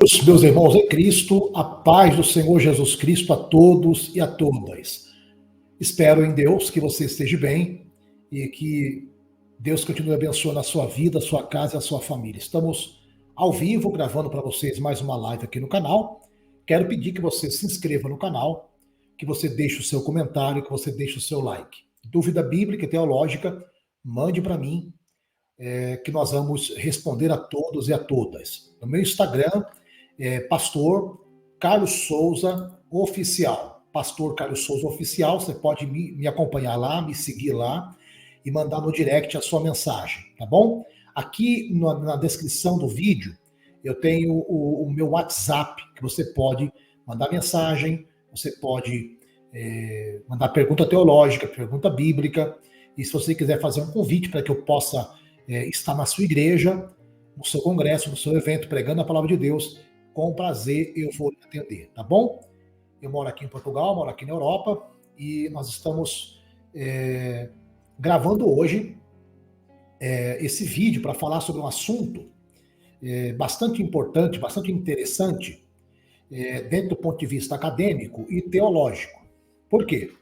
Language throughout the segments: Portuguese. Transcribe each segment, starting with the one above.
Os meus irmãos em Cristo, a paz do Senhor Jesus Cristo a todos e a todas. Espero em Deus que você esteja bem e que Deus continue abençoando a sua vida, a sua casa e a sua família. Estamos ao vivo gravando para vocês mais uma live aqui no canal. Quero pedir que você se inscreva no canal, que você deixe o seu comentário, que você deixe o seu like. Dúvida bíblica e teológica, mande para mim, que nós vamos responder a todos e a todas. No meu Instagram, Pastor Carlos Souza Oficial. Pastor Carlos Souza Oficial, você pode me acompanhar lá, me seguir lá e mandar no direct a sua mensagem, tá bom? Aqui na descrição do vídeo, eu tenho o meu WhatsApp, que você pode mandar mensagem, você pode mandar pergunta teológica, pergunta bíblica, e se você quiser fazer um convite para que eu possa estar na sua igreja, no seu congresso, no seu evento, pregando a palavra de Deus, com prazer eu vou lhe atender, tá bom? Eu moro aqui em Portugal, moro aqui na Europa, e nós estamos gravando hoje esse vídeo para falar sobre um assunto bastante importante, bastante interessante, dentro do ponto de vista acadêmico e teológico. Por quê?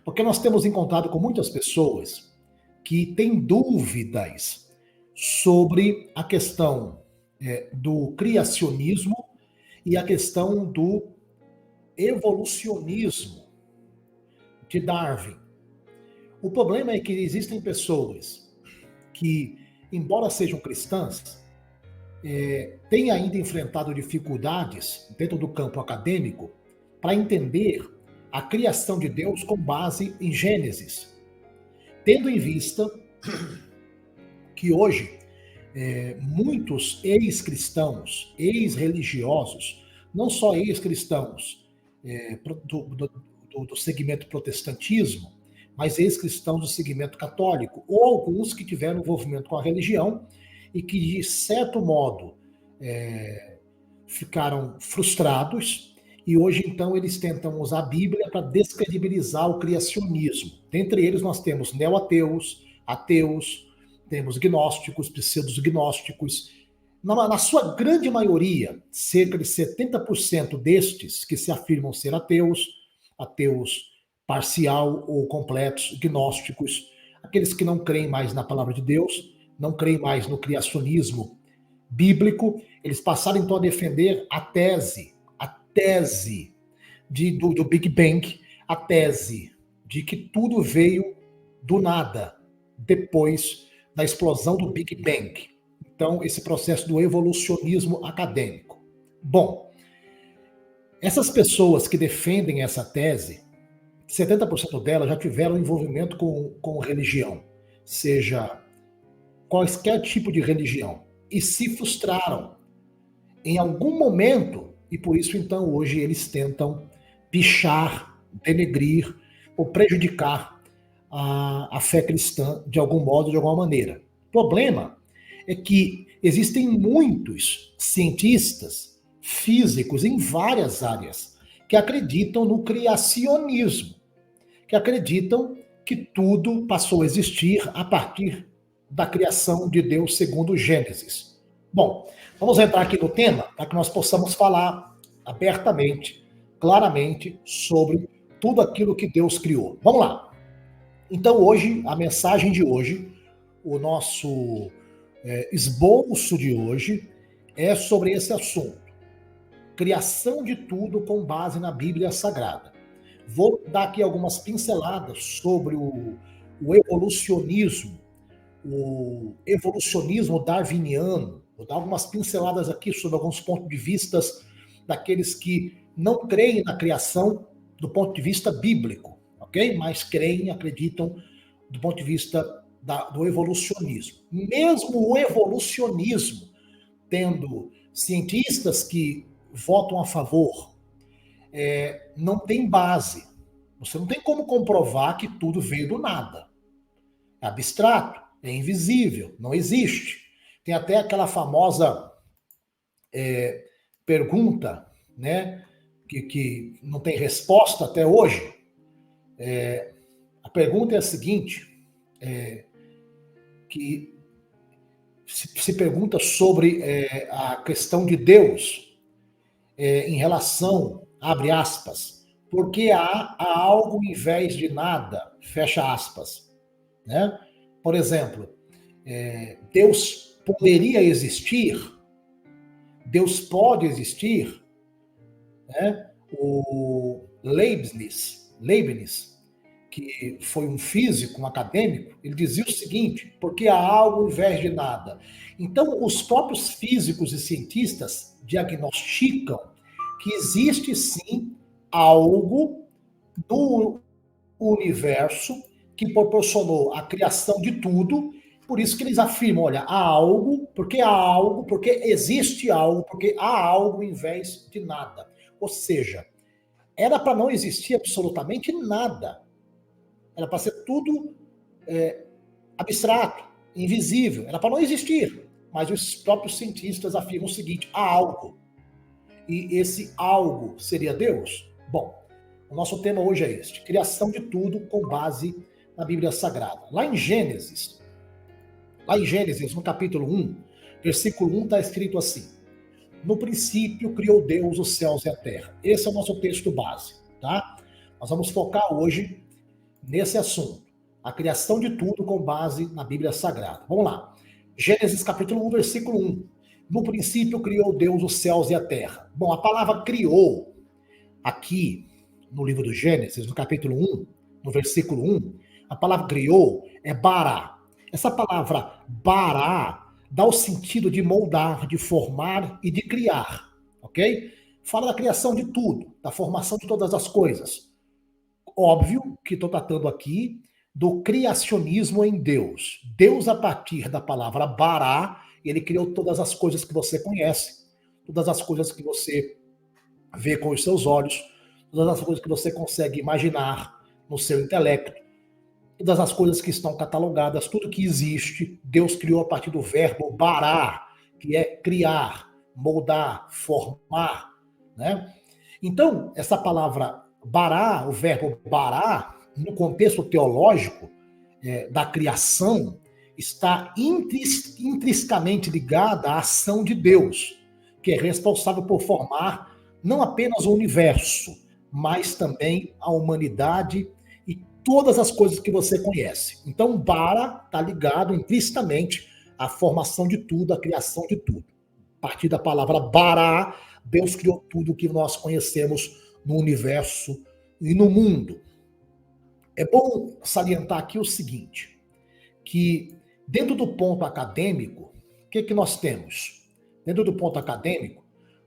Porque nós temos encontrado com muitas pessoas que têm dúvidas sobre a questão do criacionismo e a questão do evolucionismo de Darwin. O problema é que existem pessoas que, embora sejam cristãs, têm ainda enfrentado dificuldades dentro do campo acadêmico para entender a criação de Deus com base em Gênesis, tendo em vista que hoje muitos ex-cristãos, ex-religiosos, não só ex-cristãos do segmento protestantismo, mas ex-cristãos do segmento católico, ou alguns que tiveram envolvimento com a religião e que, de certo modo, ficaram frustrados, e hoje, então, eles tentam usar a Bíblia para descredibilizar o criacionismo. Dentre eles, nós temos neo-ateus, ateus, temos gnósticos, pseudo-gnósticos. Na sua grande maioria, cerca de 70% destes que se afirmam ser ateus, ateus parcial ou completos, gnósticos, aqueles que não creem mais na palavra de Deus, não creem mais no criacionismo bíblico, eles passaram então a defender a tese do Big Bang, a tese de que tudo veio do nada, depois da explosão do Big Bang. Então, esse processo do evolucionismo acadêmico. Bom, essas pessoas que defendem essa tese, 70% delas já tiveram envolvimento com religião, seja qualquer tipo de religião, e se frustraram em algum momento, e por isso, então, hoje eles tentam pichar, denegrir ou prejudicar a fé cristã de algum modo, de alguma maneira. O problema é que existem muitos cientistas físicos em várias áreas que acreditam no criacionismo, que acreditam que tudo passou a existir a partir da criação de Deus segundo Gênesis. Bom, vamos entrar aqui no tema para que nós possamos falar abertamente, claramente, sobre tudo aquilo que Deus criou. Vamos lá. Então hoje, a mensagem de hoje, o nosso esboço de hoje é sobre esse assunto. Criação de tudo com base na Bíblia Sagrada. Vou dar aqui algumas pinceladas sobre o evolucionismo darwiniano. Vou dar algumas pinceladas aqui sobre alguns pontos de vista daqueles que não creem na criação do ponto de vista bíblico, ok? Mas creem, acreditam do ponto de vista do evolucionismo. Mesmo o evolucionismo, tendo cientistas que votam a favor, não tem base. Você não tem como comprovar que tudo veio do nada. É abstrato, é invisível, não existe. Tem até aquela famosa pergunta, né, que não tem resposta até hoje. A pergunta é a seguinte, que se pergunta sobre a questão de Deus. em relação, abre aspas, porque há algo em vez de nada, fecha aspas. Né? Por exemplo, Deus poderia existir, Deus pode existir, né? O Leibniz, que foi um físico, um acadêmico, ele dizia o seguinte, porque há algo em vez de nada. Então, os próprios físicos e cientistas diagnosticam que existe sim algo do universo que proporcionou a criação de tudo, por isso que eles afirmam, olha, há algo, porque existe algo, porque há algo em vez de nada. Ou seja, era para não existir absolutamente nada. Era para ser tudo abstrato, invisível. Era para não existir. Mas os próprios cientistas afirmam o seguinte, há algo. E esse algo seria Deus? Bom, o nosso tema hoje é este, criação de tudo com base na Bíblia Sagrada. Lá em Gênesis, no capítulo 1, versículo 1, está escrito assim, no princípio criou Deus os céus e a terra. Esse é o nosso texto base, tá? Nós vamos focar hoje nesse assunto, a criação de tudo com base na Bíblia Sagrada. Vamos lá. Gênesis capítulo 1, versículo 1. No princípio criou Deus os céus e a terra. Bom, a palavra criou, aqui no livro do Gênesis, no capítulo 1, no versículo 1, a palavra criou é bará. Essa palavra bará dá o sentido de moldar, de formar e de criar, ok? Fala da criação de tudo, da formação de todas as coisas. Óbvio que estou tratando aqui do criacionismo em Deus. Deus, a partir da palavra bará, ele criou todas as coisas que você conhece, todas as coisas que você vê com os seus olhos, todas as coisas que você consegue imaginar no seu intelecto, todas as coisas que estão catalogadas, tudo que existe, Deus criou a partir do verbo bará, que é criar, moldar, formar, né? Então, essa palavra bará, o verbo bará, no contexto teológico da criação, está intrinsecamente ligada à ação de Deus, que é responsável por formar não apenas o universo, mas também a humanidade e todas as coisas que você conhece. Então, bara está ligado implicitamente à formação de tudo, à criação de tudo. A partir da palavra bará, Deus criou tudo o que nós conhecemos no universo e no mundo. É bom salientar aqui o seguinte, que dentro do ponto acadêmico, o que nós temos? Dentro do ponto acadêmico,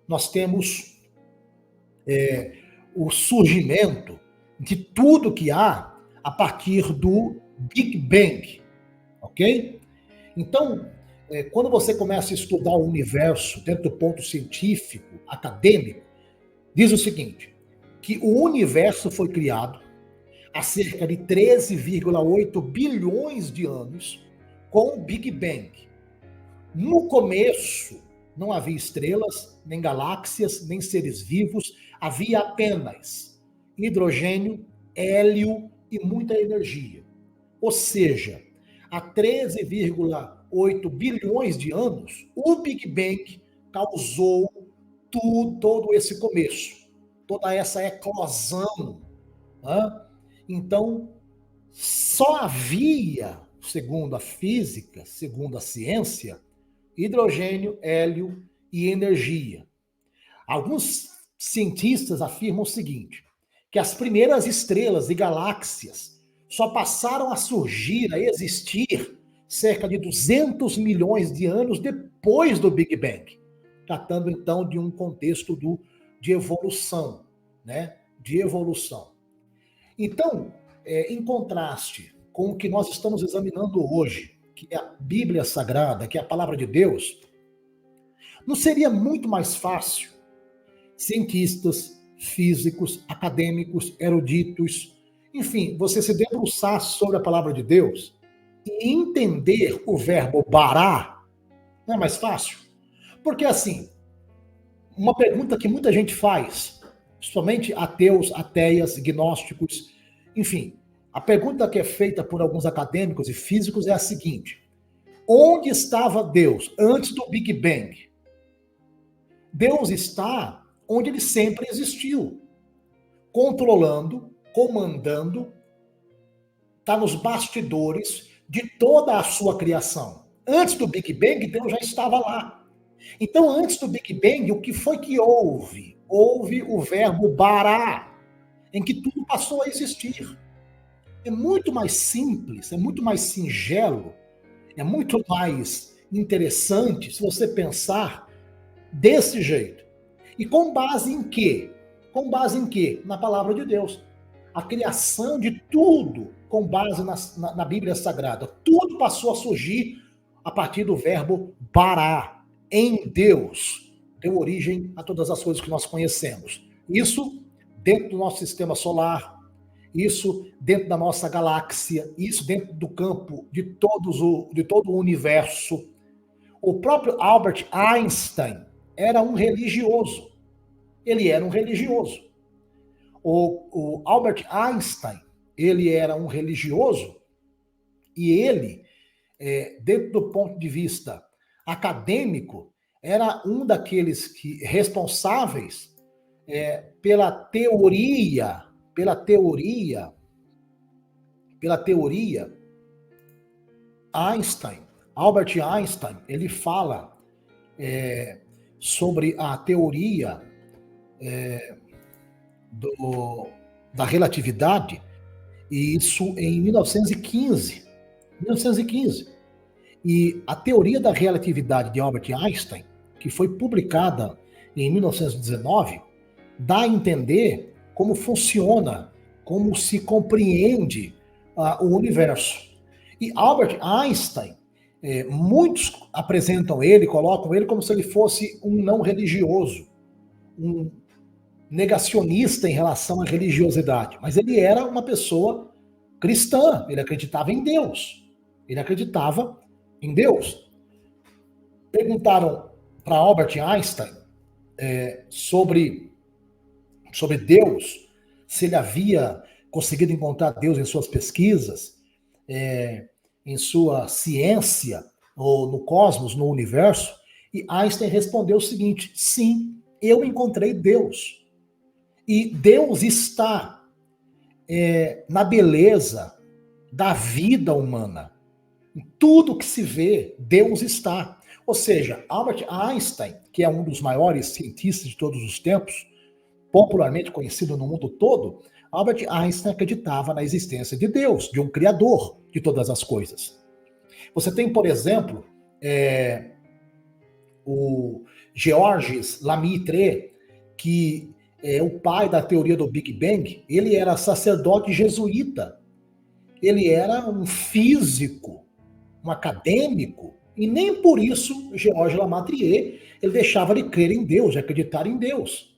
nós temos o surgimento de tudo que há a partir do Big Bang, ok? Então, quando você começa a estudar o universo dentro do ponto científico, acadêmico, diz o seguinte, que o universo foi criado há cerca de 13,8 bilhões de anos com o Big Bang. No começo, não havia estrelas, nem galáxias, nem seres vivos, havia apenas hidrogênio, hélio e muita energia. Ou seja, há 13,8 bilhões de anos, o Big Bang causou todo esse começo, toda essa eclosão. Né? Então, só havia, segundo a física, segundo a ciência, hidrogênio, hélio e energia. Alguns cientistas afirmam o seguinte, que as primeiras estrelas e galáxias só passaram a surgir, a existir, cerca de 200 milhões de anos depois do Big Bang, tratando então de um contexto de evolução, né? De evolução. Então, em contraste com o que nós estamos examinando hoje, que é a Bíblia Sagrada, que é a palavra de Deus, não seria muito mais fácil cientistas, físicos, acadêmicos, eruditos, enfim, você se debruçar sobre a palavra de Deus e entender o verbo bará, não é mais fácil? Porque assim, uma pergunta que muita gente faz, somente ateus, ateias, gnósticos, enfim, a pergunta que é feita por alguns acadêmicos e físicos é a seguinte: onde estava Deus antes do Big Bang? Deus está onde ele sempre existiu, controlando, comandando, está nos bastidores de toda a sua criação. Antes do Big Bang, Deus já estava lá. Então, antes do Big Bang, o que foi que houve? Houve o verbo bara, em que tudo passou a existir. É muito mais simples, é muito mais singelo, é muito mais interessante se você pensar desse jeito. E com base em quê? Com base em quê? Na palavra de Deus. A criação de tudo com base na Bíblia Sagrada. Tudo passou a surgir a partir do verbo bara, em Deus. Deu origem a todas as coisas que nós conhecemos. Isso dentro do nosso sistema solar, isso dentro da nossa galáxia, isso dentro do campo de todo o universo. O próprio Albert Einstein era um religioso. Ele era um religioso. O Albert Einstein, ele era um religioso e ele, dentro do ponto de vista acadêmico, era um daqueles responsáveis pela teoria Einstein. Albert Einstein, ele fala sobre a teoria da relatividade, e isso em 1915. E a teoria da relatividade de Albert Einstein, que foi publicada em 1919, dá a entender como funciona, como se compreende o universo. E Albert Einstein, muitos apresentam ele, colocam ele como se ele fosse um não religioso, um negacionista em relação à religiosidade. Mas ele era uma pessoa cristã, ele acreditava em Deus. Perguntaram para Albert Einstein sobre Deus, se ele havia conseguido encontrar Deus em suas pesquisas, em sua ciência, ou no cosmos, no universo, e Einstein respondeu o seguinte: sim, eu encontrei Deus. E Deus está na beleza da vida humana. Em tudo que se vê, Deus está. Ou seja, Albert Einstein, que é um dos maiores cientistas de todos os tempos, popularmente conhecido no mundo todo, Albert Einstein acreditava na existência de Deus, de um criador de todas as coisas. Você tem, por exemplo, o Georges Lamaitre, que é o pai da teoria do Big Bang. Ele era sacerdote jesuíta. Ele era um físico, um acadêmico, e nem por isso Georges Lamaitre ele deixava de crer em Deus, de acreditar em Deus.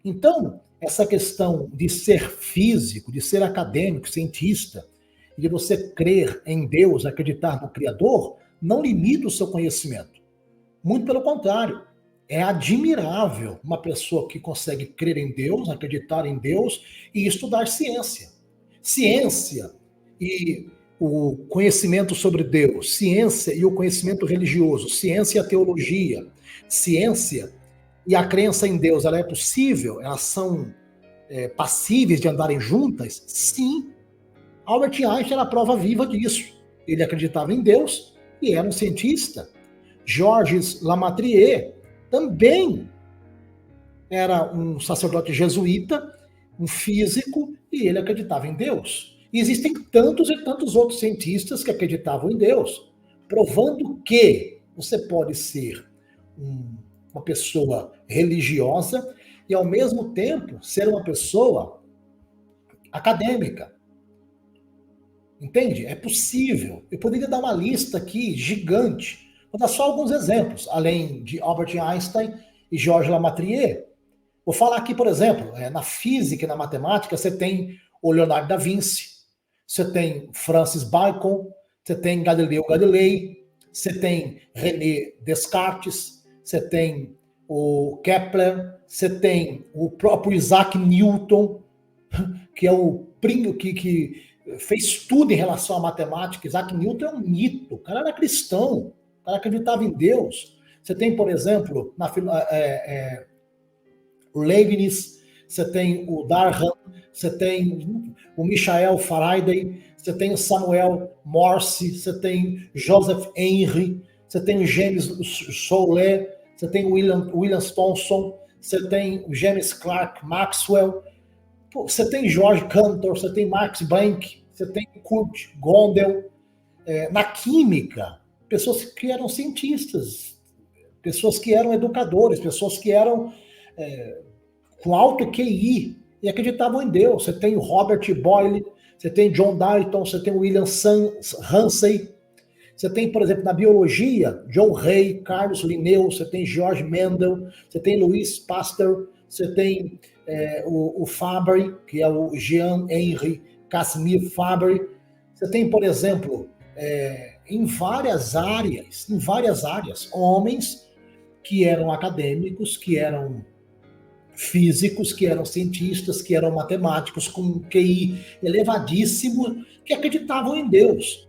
Então, essa questão de ser físico, de ser acadêmico, cientista, e de você crer em Deus, acreditar no Criador, não limita o seu conhecimento. Muito pelo contrário. É admirável uma pessoa que consegue crer em Deus, acreditar em Deus e estudar ciência. Ciência e o conhecimento sobre Deus, ciência e o conhecimento religioso, ciência e a teologia, ciência e a crença em Deus, ela é possível? Elas são passíveis de andarem juntas? Sim. Albert Einstein era a prova viva disso. Ele acreditava em Deus e era um cientista. Georges Lamaitre também era um sacerdote jesuíta, um físico, e ele acreditava em Deus. E existem tantos e tantos outros cientistas que acreditavam em Deus, provando que você pode ser uma pessoa religiosa e, ao mesmo tempo, ser uma pessoa acadêmica. Entende? É possível. Eu poderia dar uma lista aqui gigante. Vou dar só alguns exemplos, além de Albert Einstein e Georges Lamaitre. Vou falar aqui, por exemplo, na física e na matemática, você tem o Leonardo da Vinci, você tem Francis Bacon, você tem Galileu Galilei, você tem René Descartes, você tem o Kepler, você tem o próprio Isaac Newton, que é o que fez tudo em relação à matemática. Isaac Newton é um mito, o cara era cristão. Ela acreditava em Deus. Você tem, por exemplo, Leibniz, você tem o Durkheim, você tem o Michael Faraday, você tem o Samuel Morse, você tem Joseph Henry, você tem o James Soulet, você tem o William Thomson, você tem o James Clerk Maxwell, você tem George Cantor, você tem Max Planck, você tem Kurt Gödel. Na química, pessoas que eram cientistas, pessoas que eram educadores, pessoas que eram com alto QI e acreditavam em Deus. Você tem o Robert Boyle, você tem John Dalton, você tem o William Ramsay, você tem, por exemplo, na biologia, John Hay, Carlos Linneu, você tem George Mendel, você tem Louis Pasteur, você tem o Fabry, que é o Jean-Henri Casimir Fabry. Você tem, por exemplo, em várias áreas, homens que eram acadêmicos, que eram físicos, que eram cientistas, que eram matemáticos com QI elevadíssimo, que acreditavam em Deus,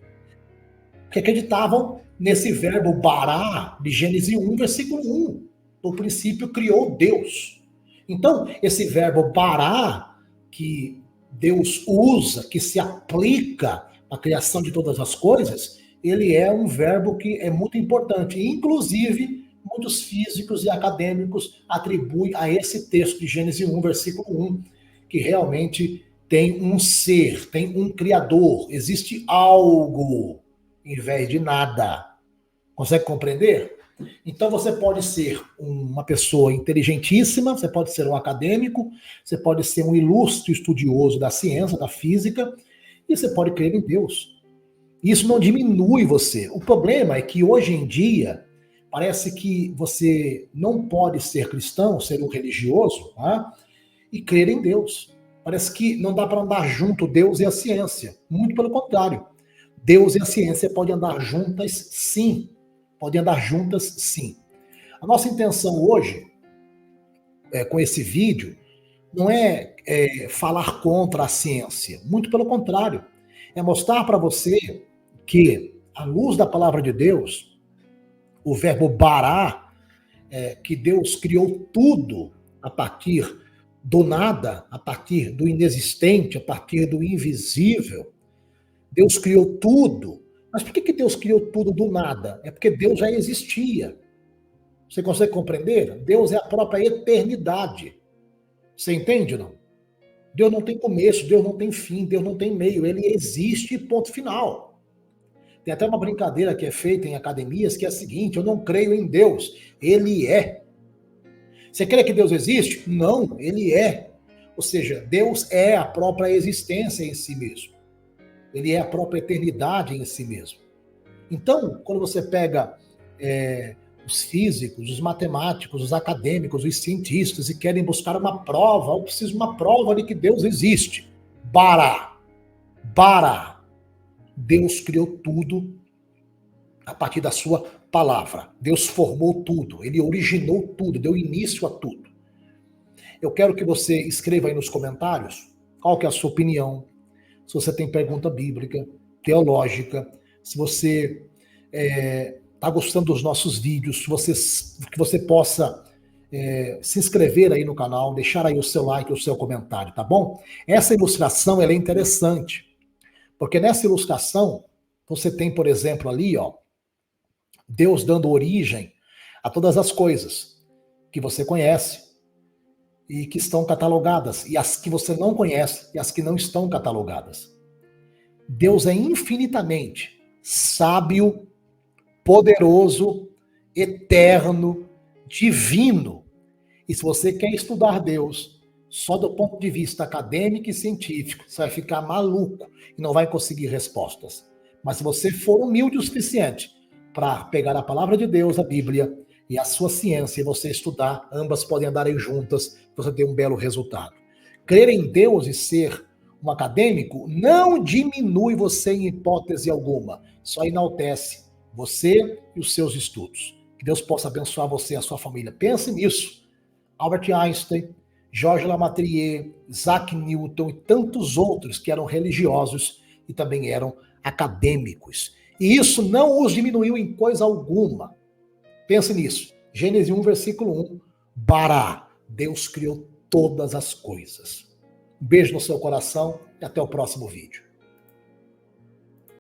que acreditavam nesse verbo bará, de Gênesis 1, versículo 1. No princípio criou Deus. Então, esse verbo bará, que Deus usa, que se aplica à criação de todas as coisas, ele é um verbo que é muito importante. Inclusive, muitos físicos e acadêmicos atribuem a esse texto de Gênesis 1, versículo 1, que realmente tem um ser, tem um criador, existe algo em vez de nada. Consegue compreender? Então você pode ser uma pessoa inteligentíssima, você pode ser um acadêmico, você pode ser um ilustre estudioso da ciência, da física, e você pode crer em Deus. Isso não diminui você. O problema é que hoje em dia parece que você não pode ser cristão, ser um religioso, tá? E crer em Deus. Parece que não dá para andar junto Deus e a ciência. Muito pelo contrário. Deus e a ciência podem andar juntas, sim. Podem andar juntas, sim. A nossa intenção hoje, com esse vídeo, não é falar contra a ciência. Muito pelo contrário. É mostrar para você que, à luz da palavra de Deus, o verbo bará, que Deus criou tudo a partir do nada, a partir do inexistente, a partir do invisível. Deus criou tudo. Mas por que Deus criou tudo do nada? É porque Deus já existia. Você consegue compreender? Deus é a própria eternidade. Você entende ou não? Deus não tem começo, Deus não tem fim, Deus não tem meio. Ele existe, ponto final. Tem até uma brincadeira que é feita em academias que é a seguinte: eu não creio em Deus, ele é. Você crê que Deus existe? Não, ele é. Ou seja, Deus é a própria existência em si mesmo. Ele é a própria eternidade em si mesmo. Então, quando você pega os físicos, os matemáticos, os acadêmicos, os cientistas e querem buscar uma prova, ou precisa de uma prova de que Deus existe. Bará. Deus criou tudo a partir da sua palavra. Deus formou tudo, ele originou tudo, deu início a tudo. Eu quero que você escreva aí nos comentários qual que é a sua opinião, se você tem pergunta bíblica, teológica, se você está gostando dos nossos vídeos, que você possa se inscrever aí no canal, deixar aí o seu like, o seu comentário, tá bom? Essa ilustração ela é interessante, porque nessa ilustração você tem, por exemplo, ali, ó, Deus dando origem a todas as coisas que você conhece e que estão catalogadas, e as que você não conhece e as que não estão catalogadas. Deus é infinitamente sábio, poderoso, eterno, divino. E se você quer estudar Deus só do ponto de vista acadêmico e científico, você vai ficar maluco e não vai conseguir respostas. Mas se você for humilde o suficiente para pegar a palavra de Deus, a Bíblia, e a sua ciência, e você estudar, ambas podem andar aí juntas, você ter um belo resultado. Crer em Deus e ser um acadêmico não diminui você em hipótese alguma, só enaltece você e os seus estudos. Que Deus possa abençoar você e a sua família. Pense nisso. Albert Einstein, Georges Lemaître, Isaac Newton e tantos outros que eram religiosos e também eram acadêmicos. E isso não os diminuiu em coisa alguma. Pense nisso. Gênesis 1, versículo 1. Bará. Deus criou todas as coisas. Um beijo no seu coração e até o próximo vídeo.